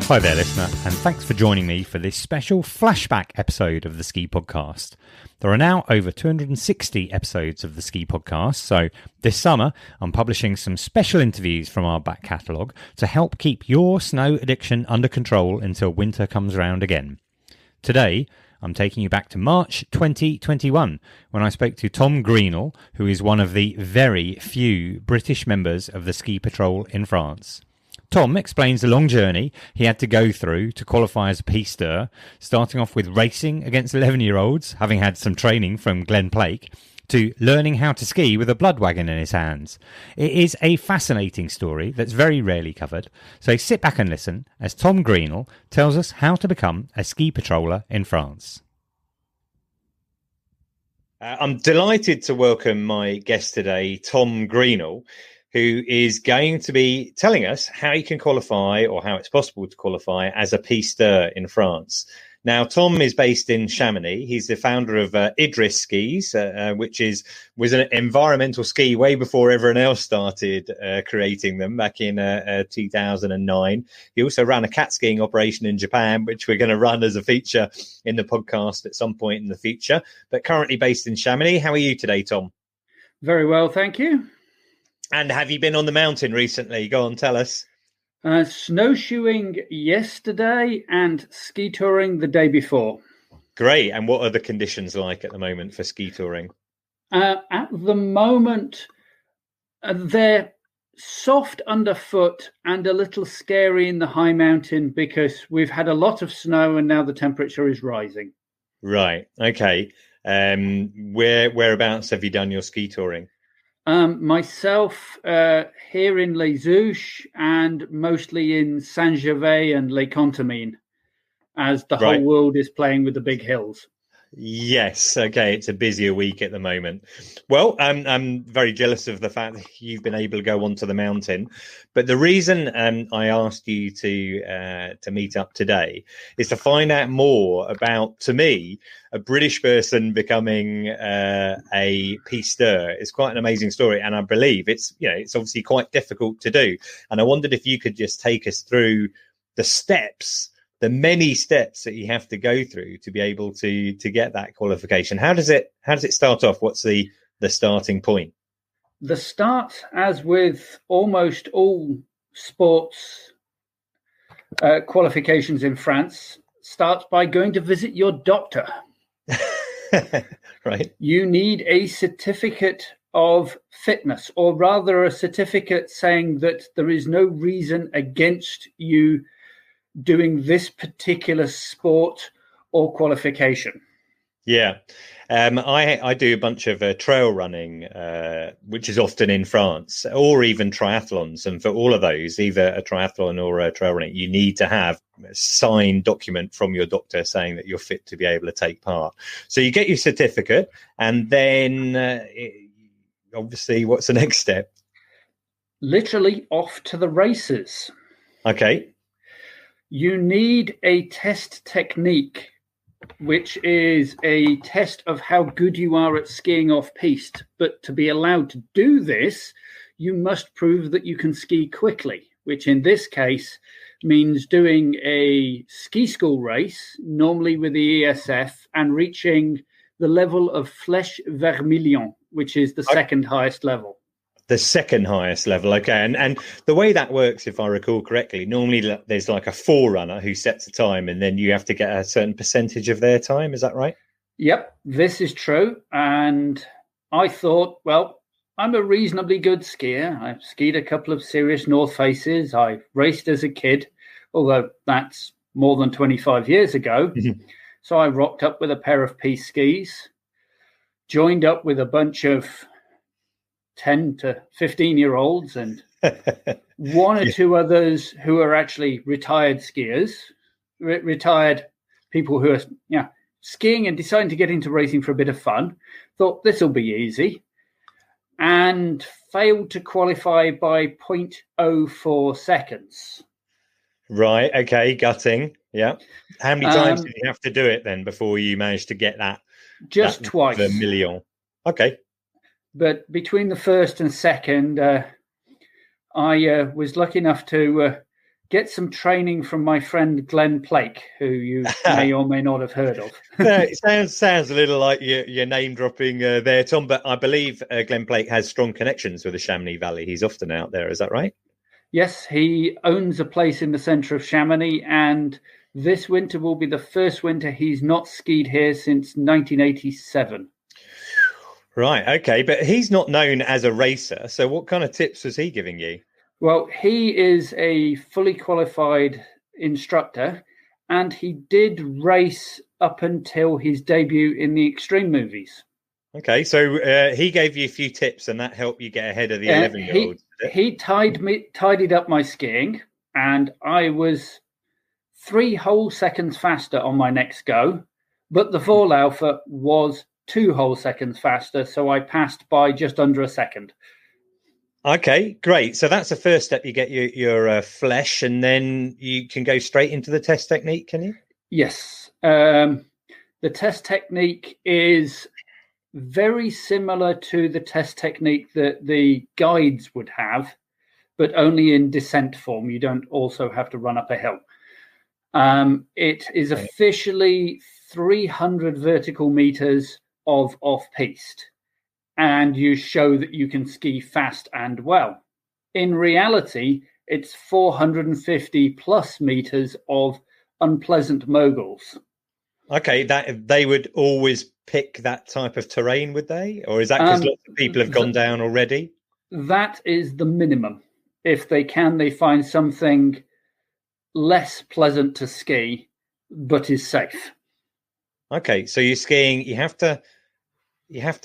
Hi there, listener, and thanks for joining me for this special flashback episode of the Ski Podcast. There are now over 260 episodes of the Ski Podcast, so this summer I'm publishing some special interviews from our back catalogue to help keep your snow addiction under control until winter comes around again. Today, I'm taking you back to March 2021, when I spoke to Tom Greenall, who is one of the very few British members of the Ski Patrol in France. Tom explains the long journey he had to go through to qualify as a pisteur, starting off with racing against 11-year-olds, having had some training from Glenn Plake, to learning how to ski with a bloodwagon in his hands. It is a fascinating story that's very rarely covered, so sit back and listen as Tom Greenall tells us how to become a ski patroller in France. I'm delighted to welcome my guest today, Tom Greenall, who is going to be telling us how you can qualify, or how it's possible to qualify, as a pisteur in France. Now, Tom is based in Chamonix. He's the founder of Idris Skis, which was an environmental ski way before everyone else started creating them back in 2009. He also ran a cat skiing operation in Japan, which we're going to run as a feature in the podcast at some point in the future, but currently based in Chamonix. How are you today, Tom? Very well, thank you. And have you been on the mountain recently? Go on, tell us. Snowshoeing yesterday and ski touring the day before. Great. And what are the conditions like at the moment for ski touring? At the moment, they're soft underfoot and a little scary in the high mountain because we've had a lot of snow and now the temperature is rising. Right. Okay. Whereabouts have you done your ski touring? Myself here in Les Ouches and mostly in Saint-Gervais and Les Contamines, as the whole world is playing with the big hills. Yes. Okay. It's a busier week at the moment. Well, I'm very jealous of the fact that you've been able to go onto the mountain. But the reason I asked you to meet up today is to find out more about, to me, a British person becoming a pisteur. It's quite an amazing story, and I believe it's obviously quite difficult to do. And I wondered if you could just take us through the many steps that you have to go through to be able to get that qualification. How does it start off? What's the starting point? The start, as with almost all sports qualifications in France, starts by going to visit your doctor. Right. You need a certificate of fitness, or rather a certificate saying that there is no reason against you doing this particular sport or qualification. Yeah. I do a bunch of trail running, which is often in France, or even triathlons. And for all of those, either a triathlon or a trail running, you need to have a signed document from your doctor saying that you're fit to be able to take part. So you get your certificate, and then obviously, what's the next step? Literally off to the races. Okay. You need a test technique, which is a test of how good you are at skiing off-piste. But to be allowed to do this, you must prove that you can ski quickly, which in this case means doing a ski school race, normally with the ESF, and reaching the level of Fleche Vermillion, which is the second highest level. The second highest level, okay. And the way that works, if I recall correctly, normally there's like a forerunner who sets a time, and then you have to get a certain percentage of their time. Is that right? Yep, this is true. And I thought, well, I'm a reasonably good skier. I've skied a couple of serious North Faces. I raced as a kid, although that's more than 25 years ago. So I rocked up with a pair of piste skis, joined up with a bunch of 10 to 15-year-olds and one or two others who are actually retired skiers, retired people who are skiing and deciding to get into racing for a bit of fun. Thought this will be easy, and failed to qualify by 0.04 seconds. Right. Okay. Gutting. Yeah. How many times did you have to do it then before you managed to get that? Just twice. Vermillion. Okay. But between the first and second, I was lucky enough to get some training from my friend Glenn Plake, who you may or may not have heard of. It sounds a little like you're name dropping there, Tom. But I believe Glenn Plake has strong connections with the Chamonix Valley. He's often out there. Is that right? Yes, he owns a place in the centre of Chamonix, and this winter will be the first winter he's not skied here since 1987. Right. Okay. But he's not known as a racer. So what kind of tips was he giving you? Well, he is a fully qualified instructor, and he did race up until his debut in the extreme movies. Okay, so he gave you a few tips, and that helped you get ahead of the 11-year-olds. He tidied up my skiing, and I was 3 whole seconds faster on my next go, but the Vorlaufer was 2 whole seconds faster, so I passed by just under a second. Okay, great. So that's the first step. You get your Fleche, and then you can go straight into the test technique, can you? Yes. The test technique is very similar to the test technique that the guides would have, but only in descent form. You don't also have to run up a hill. It is officially 300 vertical meters of off-piste, and you show that you can ski fast and well. In reality, it's 450 plus meters of unpleasant moguls. Okay, that they would always pick that type of terrain, would they? Or is that because lots of people have gone down already? That is the minimum. If they can, they find something less pleasant to ski, but is safe. Okay, so you're skiing, you have to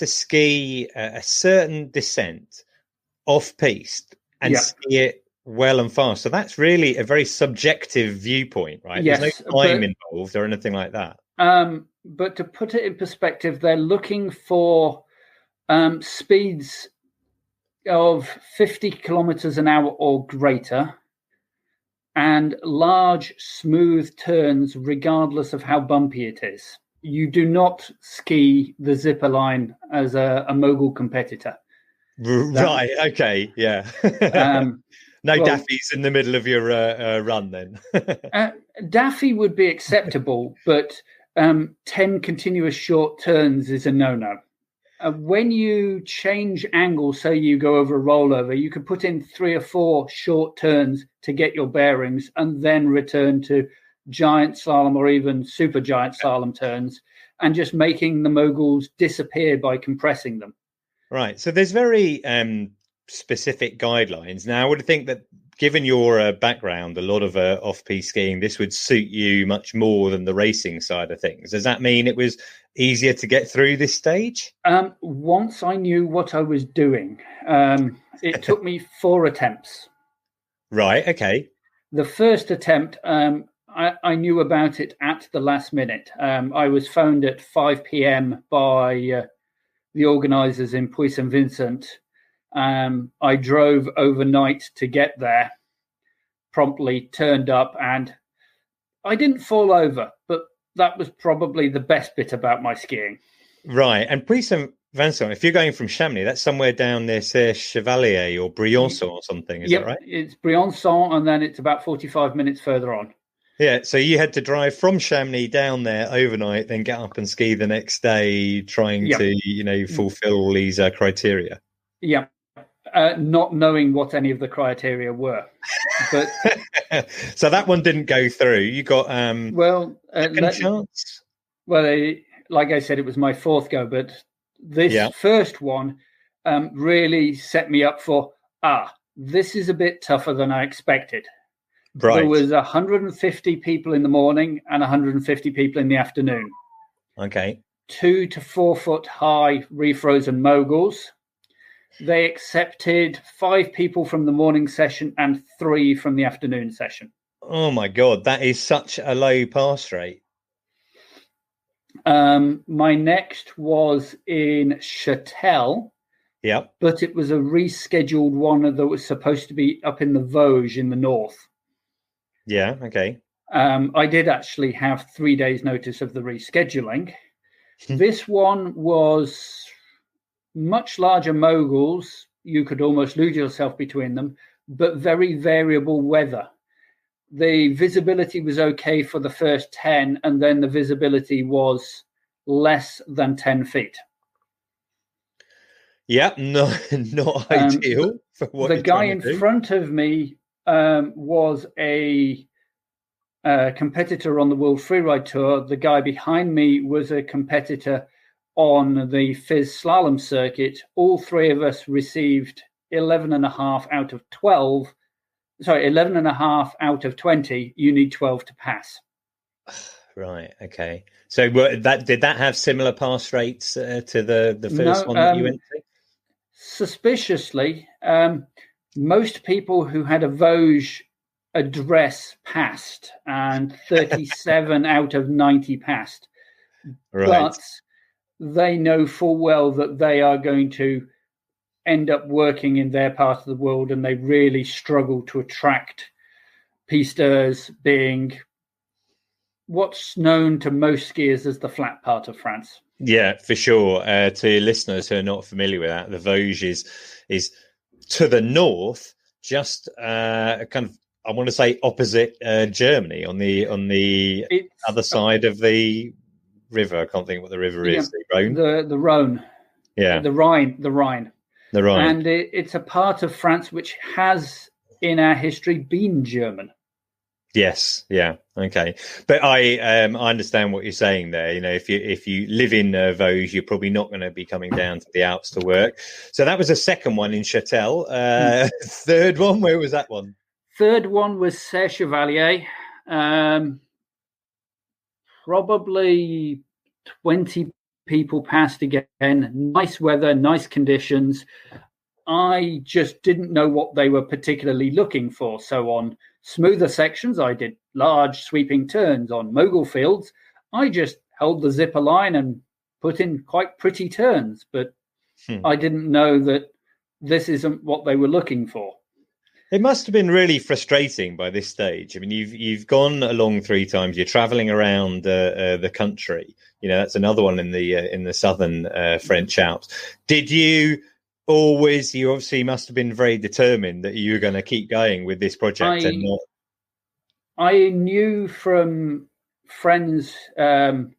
ski a certain descent off-piste and ski it well and fast. So that's really a very subjective viewpoint, right? Yes, there's no time involved or anything like that. But to put it in perspective, they're looking for speeds of 50 kilometers an hour or greater and large, smooth turns, regardless of how bumpy it is. You do not ski the zipper line as a mogul competitor. Right. Okay. Yeah. No daffies in the middle of your run then. Daffy would be acceptable, but 10 continuous short turns is a no-no. When you change angle, say you go over a rollover, you could put in 3 or 4 short turns to get your bearings and then return to giant slalom or even super giant slalom turns and just making the moguls disappear by compressing them. Right. So there's very specific guidelines. Now, I would think that given your background, a lot of off-piste skiing, this would suit you much more than the racing side of things. Does that mean it was easier to get through this stage? Once I knew what I was doing, it took me 4 attempts. Right. Okay. The first attempt, I knew about it at the last minute. I was phoned at 5 p.m. by the organisers in Puy St Vincent. I drove overnight to get there, promptly turned up, and I didn't fall over, but that was probably the best bit about my skiing. Right. And Puy St Vincent, if you're going from Chamonix, that's somewhere down near Chevalier or Briançon or something, is that right? It's Briançon, and then it's about 45 minutes further on. Yeah, so you had to drive from Chamonix down there overnight, then get up and ski the next day, trying to, fulfill all these criteria. Yeah, not knowing what any of the criteria were. But so that one didn't go through. You got chance. Well, like I said, it was my 4th go, but this first one really set me up for this is a bit tougher than I expected. Right. There was 150 people in the morning and 150 people in the afternoon. Okay. 2 to 4 foot high refrozen moguls. They accepted 5 people from the morning session and 3 from the afternoon session. Oh my God, that is such a low pass rate. My next was in Châtel. Yeah. But it was a rescheduled one that was supposed to be up in the Vosges in the north. Yeah, okay. I did actually have 3 days notice of the rescheduling. This one was much larger moguls. You could almost lose yourself between them, but very variable weather. the visibility was okay for the first 10, and then the visibility was less than 10 feet. Yeah, not ideal for what the you're guy trying in to do. front of me was a competitor on the World Freeride Tour. The guy behind me was a competitor on the FIS slalom circuit. All three of us received 11.5 out of 12. Sorry, 11.5 out of 20. You need 12 to pass. Right. Okay. So did that have similar pass rates to the first one that you went to? Suspiciously, most people who had a Vosges address passed, and 37 out of 90 passed. Right. But they know full well that they are going to end up working in their part of the world, and they really struggle to attract pisteurs, being what's known to most skiers as the flat part of France. Yeah, for sure. To listeners who are not familiar with that, the Vosges is to the north, just kind of, I want to say, opposite Germany, on the other side of the river. I can't think what the river is. The Rhone. The Rhone. Yeah. The Rhine. The Rhine. And it's a part of France which has, in our history, been German. Yes. Yeah. Okay. But I understand what you're saying there. You know, if you live in Vosges, you're probably not going to be coming down to the Alps to work. So that was a second one in Châtel. Third one, where was that one? Third one was Serre Chevalier. Probably 20 people passed again. Nice weather, nice conditions. I just didn't know what they were particularly looking for. So on smoother sections, I did large sweeping turns. On mogul fields, I just held the zipper line and put in quite pretty turns. But I didn't know that this isn't what they were looking for. It must have been really frustrating by this stage. I mean, you've gone along 3 times. You're traveling around the country. You know, that's another one in the southern French Alps. Did you always? You obviously must have been very determined that you were going to keep going with this project and not. I knew from friends who'd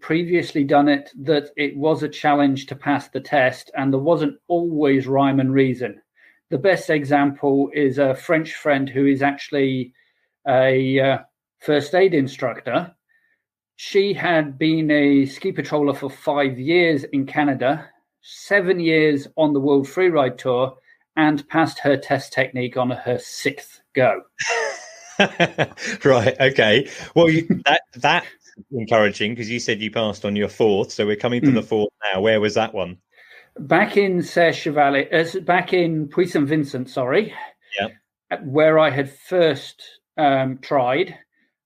previously done it that it was a challenge to pass the test, and there wasn't always rhyme and reason. The best example is a French friend who is actually a first aid instructor. She had been a ski patroller for 5 years in Canada, 7 years on the World Freeride Tour, and passed her test technique on her 6th go. Right. Okay. Well, that's encouraging, because you said you passed on your 4th. So we're coming to the 4th now. Where was that one? Back in Serre Chevalier, back in Puy St Vincent, where I had first tried.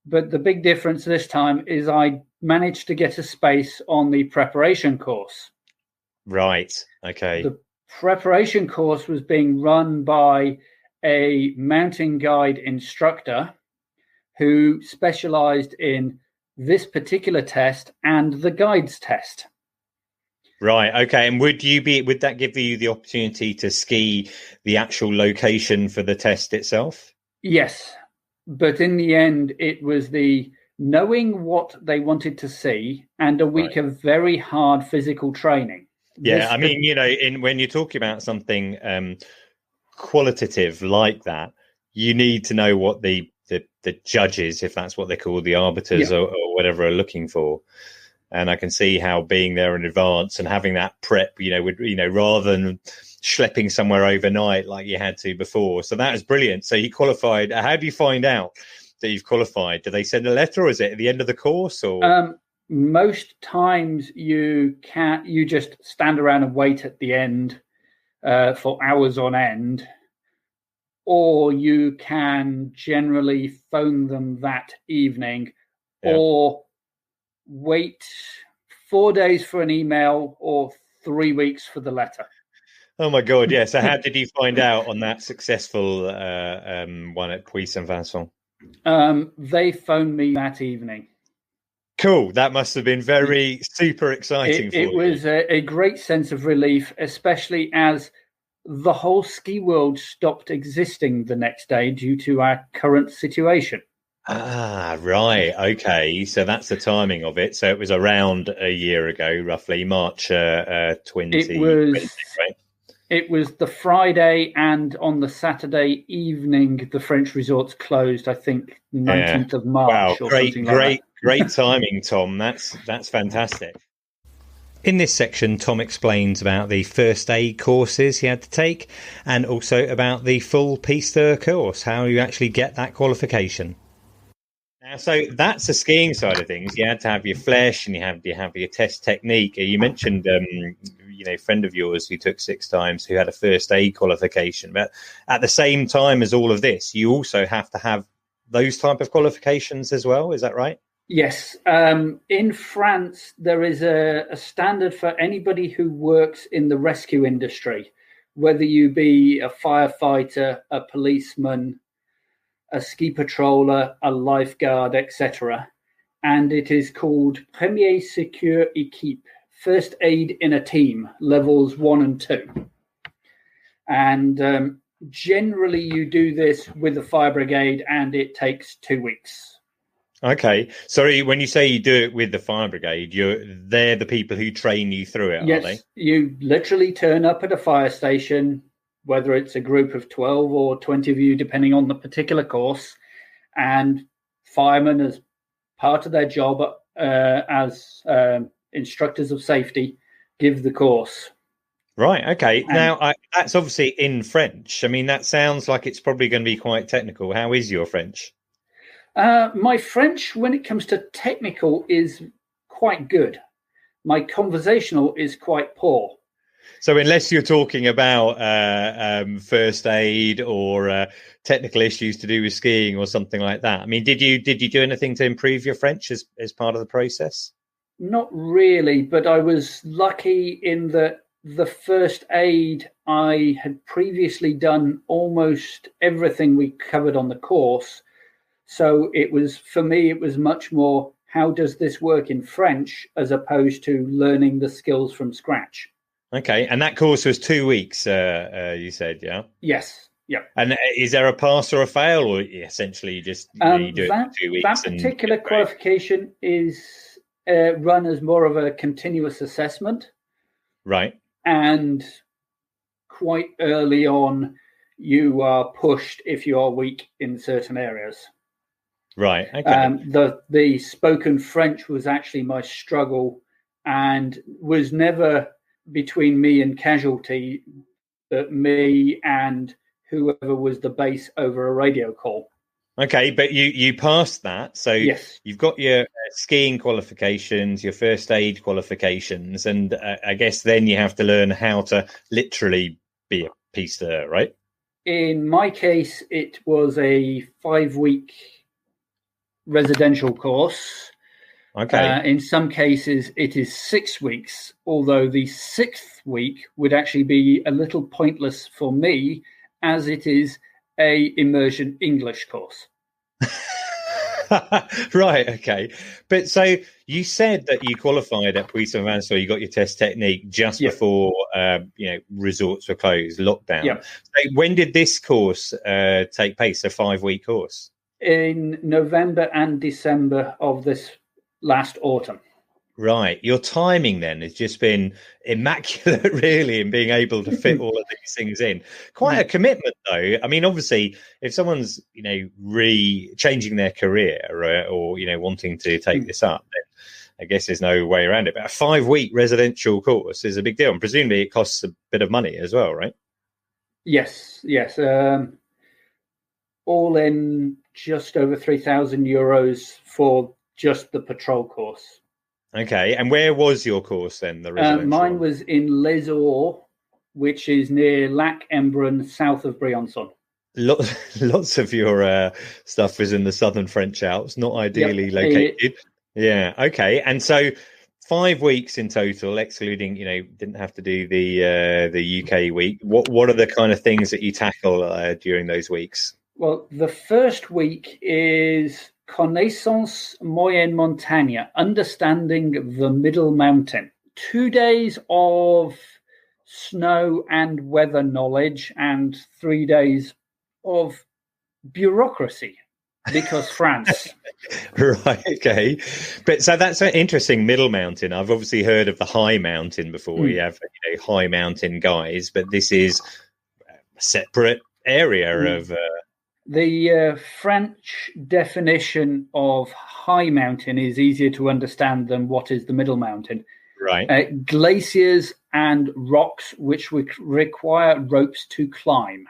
But the big difference this time is I managed to get a space on the preparation course. Right. Okay. The preparation course was being run by a mountain guide instructor who specialized in this particular test and the guides test. Right. Okay. And would that give you the opportunity to ski the actual location for the test itself? Yes. But in the end, it was the knowing what they wanted to see and a week of very hard physical training. Yeah. I mean, you know, when you're talking about something qualitative like that, you need to know what the judges, if that's what they call the arbiters or whatever, are looking for. And I can see how being there in advance and having that prep, rather than schlepping somewhere overnight like you had to before. So that was brilliant. So you qualified. How do you find out that you've qualified? Do they send a letter, or is it at the end of the course? Or most times you just stand around and wait at the end for hours on end, or you can generally phone them that evening, or wait 4 days for an email or 3 weeks for the letter. Oh my God! Yeah. So how did you find out on that successful one at Puy St Vincent? They phoned me that evening. Cool. That must have been super exciting for you. It was a great sense of relief, especially as the whole ski world stopped existing the next day due to our current situation. Ah, right. Okay. So that's the timing of it. So it was around a year ago, roughly, March 2020, right? It was the Friday, and on the Saturday evening, the French resorts closed, I think, 19th of March or something like that. Great timing, Tom. That's fantastic. In this section, Tom explains about the first aid courses he had to take and also about the full pisteur course, how you actually get that qualification. Now, so that's the skiing side of things. You had to have your Fleche and you have your test technique. You mentioned, a friend of yours who took 6 times who had a first aid qualification. But at the same time as all of this, you also have to have those type of qualifications as well. Is that right? Yes. In France, there is a standard for anybody who works in the rescue industry, whether you be a firefighter, a policeman, a ski patroller, a lifeguard, etc. And it is called Premier Secours Equipe, First Aid in a Team, levels 1 and 2. And generally you do this with the fire brigade, and it takes 2 weeks. Okay. Sorry, when you say you do it with the fire brigade, they're the people who train you through it, yes, are they? You literally turn up at a fire station, whether it's a group of 12 or 20 of you, depending on the particular course, and firemen, as part of their job as instructors of safety, give the course. Right, okay. Now, that's obviously in French. I mean, that sounds like it's probably going to be quite technical. How is your French? My French, when it comes to technical, is quite good. My conversational is quite poor. So unless you're talking about first aid or technical issues to do with skiing or something like that, I mean, did you do anything to improve your French as part of the process? Not really, but I was lucky in that the first aid, I had previously done almost everything we covered on the course. So it was much more, how does this work in French, as opposed to learning the skills from scratch. Okay, and that course was 2 weeks, you said, yeah? Yes, yeah. And is there a pass or a fail, or essentially you just you do it for 2 weeks? That particular qualification is run as more of a continuous assessment. Right. And quite early on, you are pushed if you are weak in certain areas. Right, okay. The spoken French was actually my struggle, and was never between me and casualty, but me and whoever was the base over a radio call. Okay, but you passed that. So yes. You've got your skiing qualifications, your first aid qualifications, and I guess then you have to learn how to literally be a pisteur, right? In my case, it was a 5-week residential course. Okay. In some cases, it is 6 weeks, although the 6th week would actually be a little pointless for me, as it is a immersion English course. Right, okay. But so you said that you qualified at Puy St Vincent, so you got your test technique just before resorts were closed, lockdown. Yeah. So when did this course take place, a 5-week course? In November and December of this last autumn. Right. Your timing then has just been immaculate, really, in being able to fit all of these things in. Quite a commitment, though. I mean, obviously, if someone's, changing their career or wanting to take this up, then I guess there's no way around it. But a 5-week residential course is a big deal. And presumably it costs a bit of money as well, right? Yes. All in just over €3,000 for just the patrol course. Okay, and where was your course then? The residential mine was in Les Ors, which is near Lac-Embrun, south of Briançon. Lots of your stuff was in the southern French Alps, not ideally located. Yeah, okay, and so 5 weeks in total, excluding didn't have to do the UK week. What are the kind of things that you tackle during those weeks? Well, the first week is Connaissance Moyenne Montagne, understanding the middle mountain. 2 days of snow and weather knowledge and 3 days of bureaucracy because France. Right, okay. But so that's an interesting middle mountain. I've obviously heard of the high mountain before. You have high mountain guys, but this is a separate area of... The French definition of high mountain is easier to understand than what is the middle mountain. Right. Glaciers and rocks which require ropes to climb.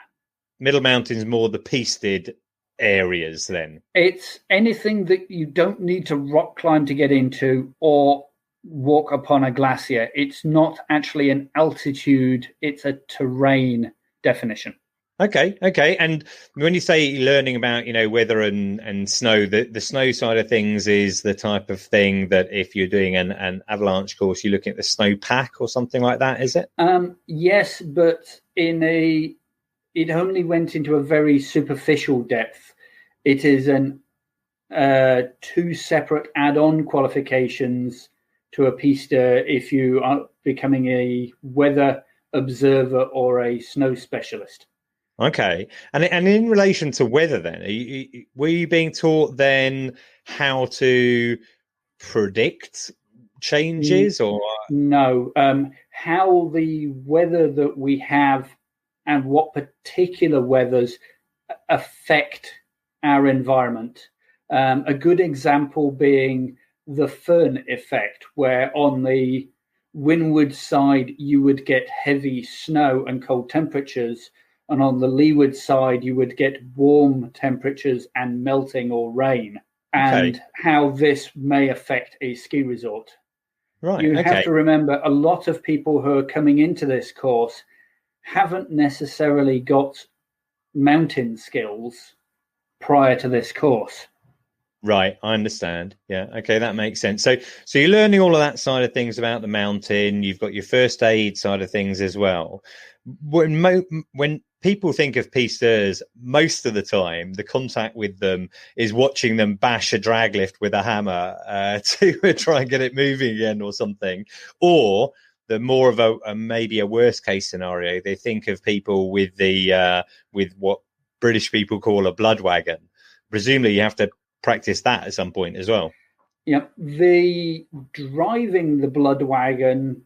Middle mountain's more the pisted areas then. It's anything that you don't need to rock climb to get into or walk upon a glacier. It's not actually an altitude, it's a terrain definition. Okay. And when you say learning about, weather and snow, the snow side of things is the type of thing that if you're doing an avalanche course, you're looking at the snow pack or something like that, is it? Yes, but it only went into a very superficial depth. It is two separate add-on qualifications to a pisteur if you are becoming a weather observer or a snow specialist. Okay. And in relation to weather then, were you being taught then how to predict changes or? No. How the weather that we have and what particular weathers affect our environment. A good example being the Föhn effect, where on the windward side you would get heavy snow and cold temperatures, and on the leeward side you would get warm temperatures and melting or rain, and how this may affect a ski resort. Right. You have to remember a lot of people who are coming into this course haven't necessarily got mountain skills prior to this course. Right, I understand. Yeah, okay, that makes sense. So you're learning all of that side of things about the mountain. You've got your first aid side of things as well. When people think of pisteurs, most of the time, the contact with them is watching them bash a drag lift with a hammer to try and get it moving again or something. Or the more of a maybe a worst case scenario, they think of people with with what British people call a bloodwagon. Presumably, you have to practice that at some point as well. Yeah, the driving the bloodwagon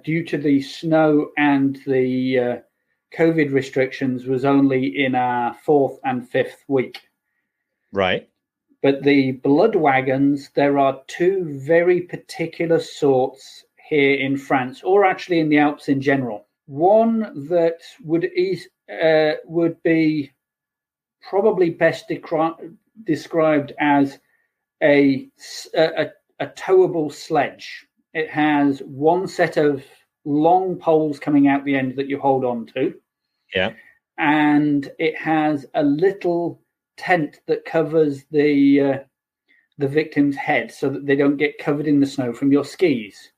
due to the snow and the COVID restrictions was only in our 4th and 5th week. Right. But the bloodwagons, there are two very particular sorts here in France, or actually in the Alps in general. One that would be probably best described as a towable sledge. It has one set of long poles coming out the end that you hold on to. Yeah. And it has a little tent that covers the victim's head so that they don't get covered in the snow from your skis.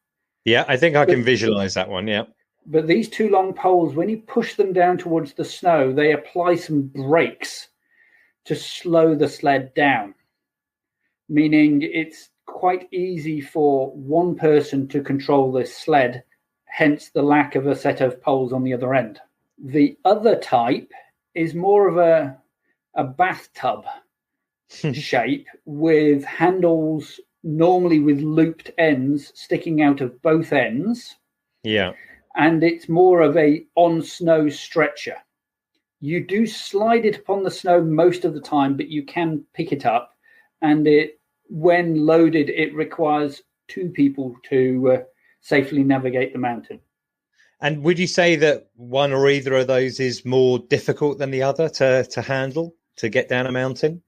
Yeah, I think I can visualize that one, yeah. But these two long poles, when you push them down towards the snow, they apply some brakes to slow the sled down, meaning it's quite easy for one person to control this sled, hence the lack of a set of poles on the other end. The other type is more of a bathtub shape with handles, normally with looped ends sticking out of both ends. Yeah. And it's more of a on-snow stretcher. You do slide it upon the snow most of the time, but you can pick it up. And when loaded, it requires two people to safely navigate the mountain. And would you say that one or either of those is more difficult than the other to handle, to get down a mountain?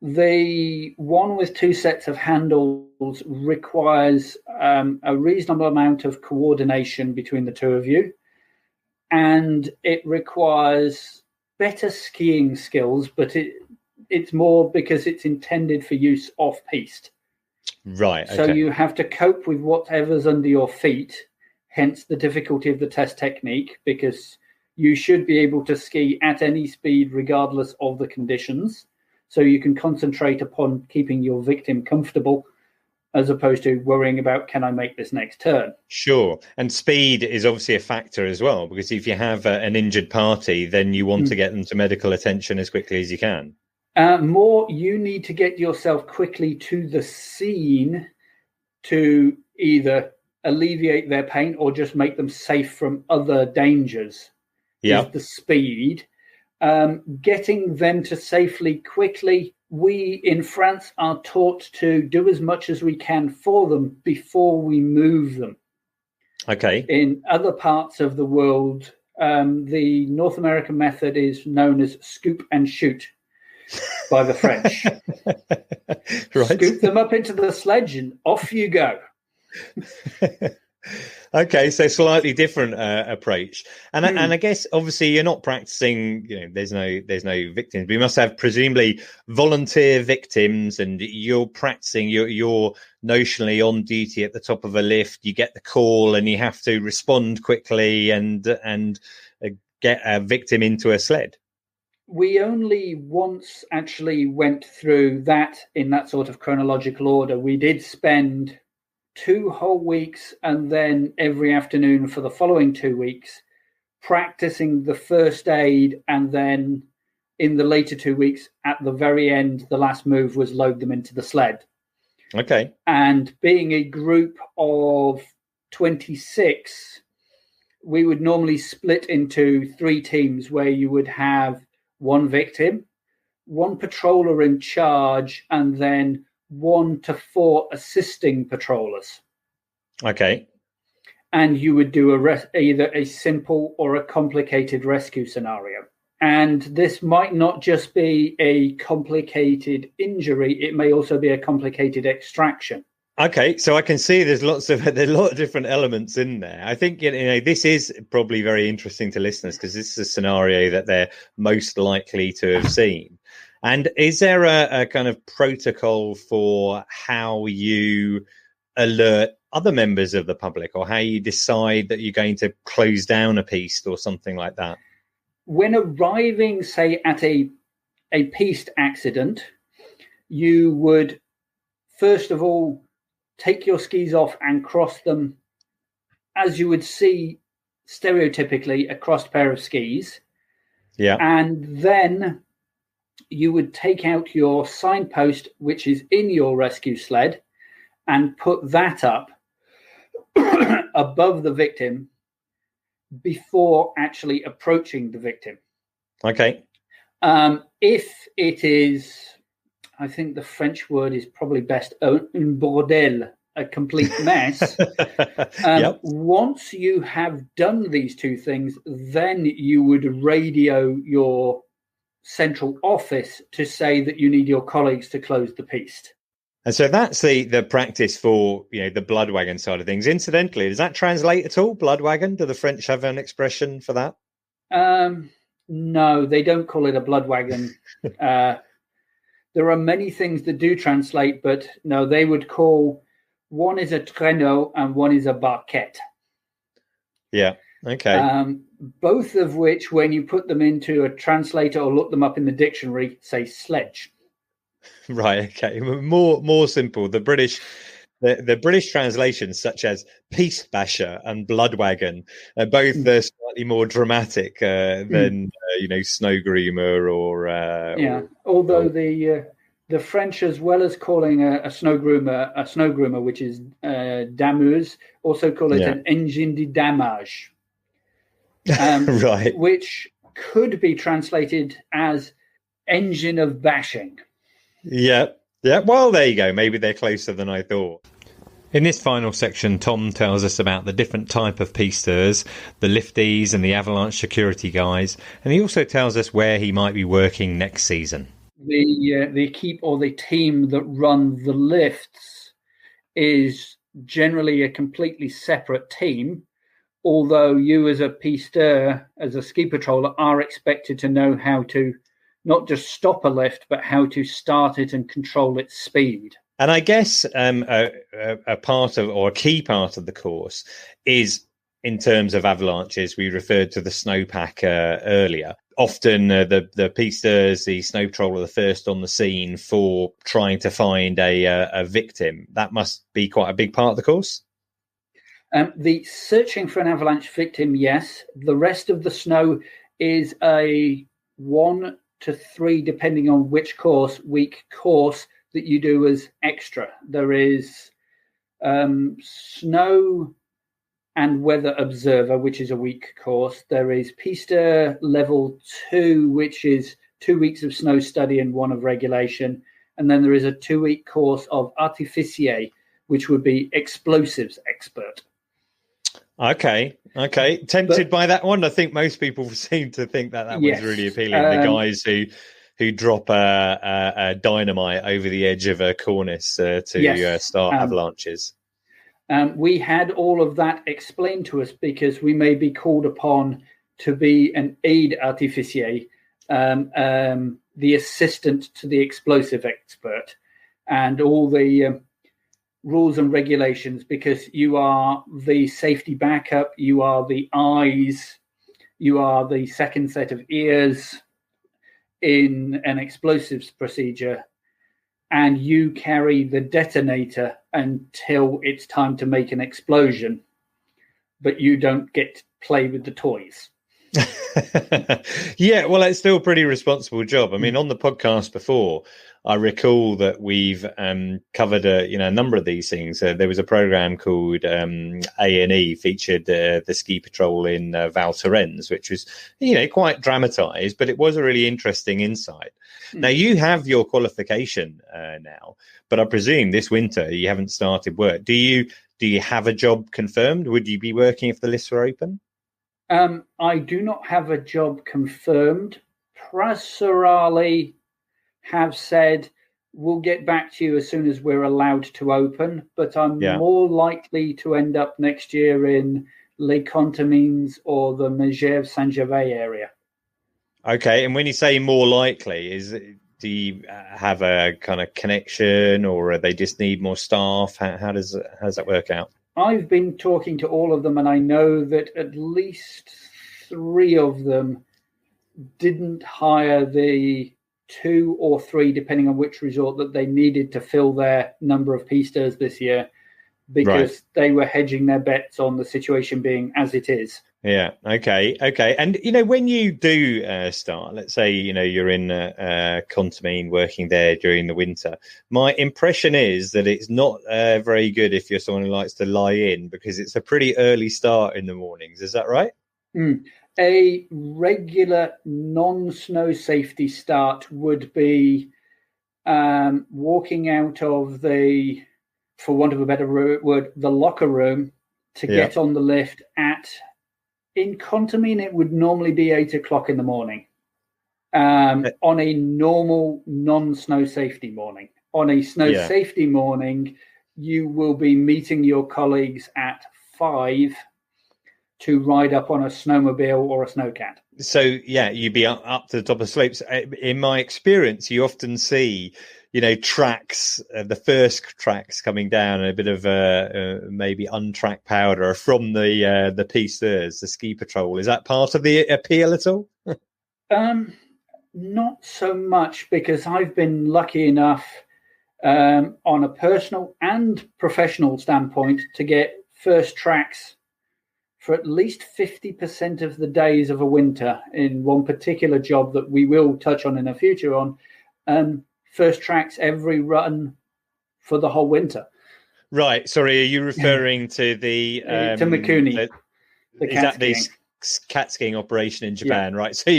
The one with two sets of handles requires a reasonable amount of coordination between the two of you. And it requires better skiing skills, but it's more because it's intended for use off-piste. Right. Okay. So you have to cope with whatever's under your feet, hence the difficulty of the test technique, because you should be able to ski at any speed regardless of the conditions. So you can concentrate upon keeping your victim comfortable as opposed to worrying about, can I make this next turn? Sure. And speed is obviously a factor as well, because if you have an injured party, then you want to get them to medical attention as quickly as you can. More, you need to get yourself quickly to the scene to either alleviate their pain or just make them safe from other dangers. Yeah. Is the speed. Getting them to safely quickly. We in France are taught to do as much as we can for them before we move them. Okay. In other parts of the world, the North American method is known as scoop and shoot by the French. Right. Scoop them up into the sledge and off you go. Okay, so slightly different approach, and I guess obviously you're not practicing. There's no victims. We must have presumably volunteer victims, and you're practicing. You're notionally on duty at the top of a lift. You get the call, and you have to respond quickly and get a victim into a sled. We only once actually went through that in that sort of chronological order. We did spend 2 whole weeks and then every afternoon for the following 2 weeks practicing the first aid, and then in the later 2 weeks at the very end, the last move was load them into the sled. Okay. And being a group of 26, we would normally split into 3 teams where you would have 1 victim, 1 patroller in charge, and then 1 to 4 assisting patrollers. Okay. And you would do either a simple or a complicated rescue scenario. And this might not just be a complicated injury, it may also be a complicated extraction. Okay, so I can see there's a lot of different elements in there. I think this is probably very interesting to listeners because this is a scenario that they're most likely to have seen. And is there a kind of protocol for how you alert other members of the public, or how you decide that you're going to close down a piste or something like that? When arriving, say, at a piste accident, you would first of all take your skis off and cross them as you would see stereotypically a crossed pair of skis. Yeah. And then you would take out your signpost, which is in your rescue sled, and put that up above the victim before actually approaching the victim. Okay. If it is, I think the French word is probably best, un bordel, a complete mess. Yep. Once you have done these 2 things, then you would radio your central office to say that you need your colleagues to close the piste. And so that's the practice for the bloodwagon side of things. Incidentally, does that translate at all? Bloodwagon? Do the French have an expression for that? No, they don't call it a bloodwagon. There are many things that do translate, but no, they would call one is a traîneau and one is a barquette. Yeah. Okay. Both of which, when you put them into a translator or look them up in the dictionary, say sledge. Right. Okay. More simple. The British translations, such as piste basher and bloodwagon, are both slightly more dramatic than snow groomer or Although the French, as well as calling a snow groomer, which is dameuse, also call it an engine de damage. Right. Which could be translated as engine of bashing. Yeah. Well, there you go. Maybe they're closer than I thought. In this final section, Tom tells us about the different type of pisteurs, the lifties and the avalanche security guys, and he also tells us where he might be working next season. The equipe, or the team that run the lifts, is generally a completely separate team, although you as a pisteur, as a ski patroller, are expected to know how to not just stop a lift, but how to start it and control its speed. And I guess a part of, or a key part of the course is, in terms of avalanches, we referred to the snowpack earlier. often the pisteurs, the snow patrol, are the first on the scene for trying to find a victim. That must be quite a big part of the course. The searching for an avalanche victim, yes. The rest of the snow is a 1 to 3, depending on which week course that you do as extra. There is snow and weather observer, which is a week course. There is pisteur level 2, which is 2 weeks of snow study and 1 of regulation. And then there is a 2-week course of artificier, which would be explosives expert. Okay. Tempted by that one. I think most people seem to think that one's really appealing. The guys who drop a dynamite over the edge of a cornice to start avalanches. We had all of that explained to us because we may be called upon to be an aide artificier, the assistant to the explosive expert, and all the rules and regulations, because you are the safety backup, you are the eyes, you are the second set of ears in an explosives procedure, and you carry the detonator until it's time to make an explosion, but you don't get to play with the toys. Yeah, well, it's still a pretty responsible job. I mean, on the podcast before, I recall that we've covered a number of these things. There was a program called A&E, featured the ski patrol in Val Thorens, which was quite dramatized, but it was a really interesting insight. Now, you have your qualification now, but I presume this winter you haven't started work. Do you have a job confirmed? Would you be working if the lists were open? I do not have a job confirmed. Praserali have said, we'll get back to you as soon as we're allowed to open, but I'm more likely to end up next year in Les Contamines or the Megève Saint-Gervais area. Okay, and when you say more likely, do you have a kind of connection, or they just need more staff? How does that work out? I've been talking to all of them, and I know that at least 3 of them didn't hire the 2 or 3, depending on which resort, that they needed to fill their number of pisteurs this year, because they were hedging their bets on the situation being as it is. Yeah. Okay. And, when you do start, let's say, you're in Contamine working there during the winter, my impression is that it's not very good if you're someone who likes to lie in, because it's a pretty early start in the mornings. Is that right? A regular non-snow safety start would be walking out of the, for want of a better word, the locker room to get on the lift in Contamine, it would normally be 8 o'clock in the morning on a normal non-snow safety morning. On a snow safety morning, you will be meeting your colleagues at 5 to ride up on a snowmobile or a snowcat. So, you'd be up to the top of slopes. In my experience, you often see tracks, the first tracks coming down, and a bit of maybe untracked powder from the pisteurs, the ski patrol. Is that part of the appeal at all? Not so much, because I've been lucky enough on a personal and professional standpoint to get first tracks for at least 50% of the days of a winter in one particular job that we will touch on in a future on. First tracks every run for the whole winter. Right. Sorry, are you referring to the to Mikuni? The cat skiing operation in Japan, right? So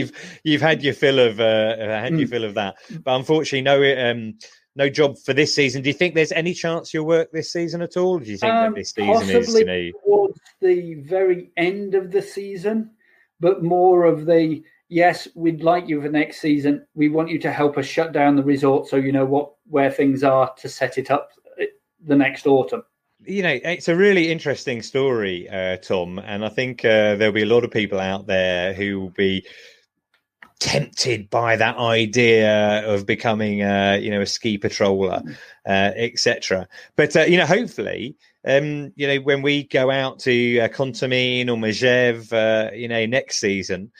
you've had your fill of that, but unfortunately, no job for this season. Do you think there's any chance you'll work this season at all? Do you think that this season possibly is towards the very end of the season, but more of the, yes, we'd like you for next season. We want you to help us shut down the resort so you know where things are to set it up the next autumn. It's a really interesting story, Tom, and I think there'll be a lot of people out there who will be tempted by that idea of becoming a ski patroller, etc. But hopefully when we go out to Contamine or Megève next season,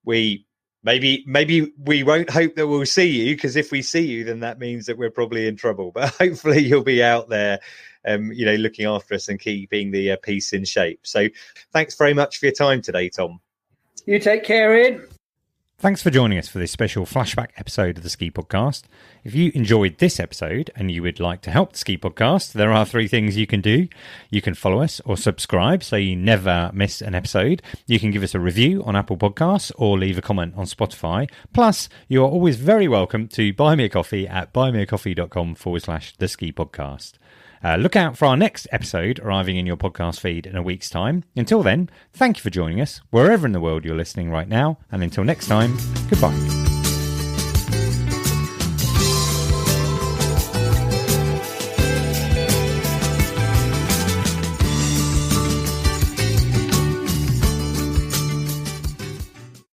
we Maybe we won't hope that we'll see you, because if we see you, then that means that we're probably in trouble. But hopefully you'll be out there, looking after us and keeping the piece in shape. So thanks very much for your time today, Tom. You take care, Iain. Thanks for joining us for this special flashback episode of the Ski Podcast. If you enjoyed this episode and you would like to help the Ski Podcast, there are 3 things you can do. You can follow us or subscribe so you never miss an episode. You can give us a review on Apple Podcasts or leave a comment on Spotify. Plus, you are always very welcome to buy me a coffee at buymeacoffee.com/the Ski Podcast. Look out for our next episode arriving in your podcast feed in a week's time. Until then, thank you for joining us wherever in the world you're listening right now. And until next time, goodbye.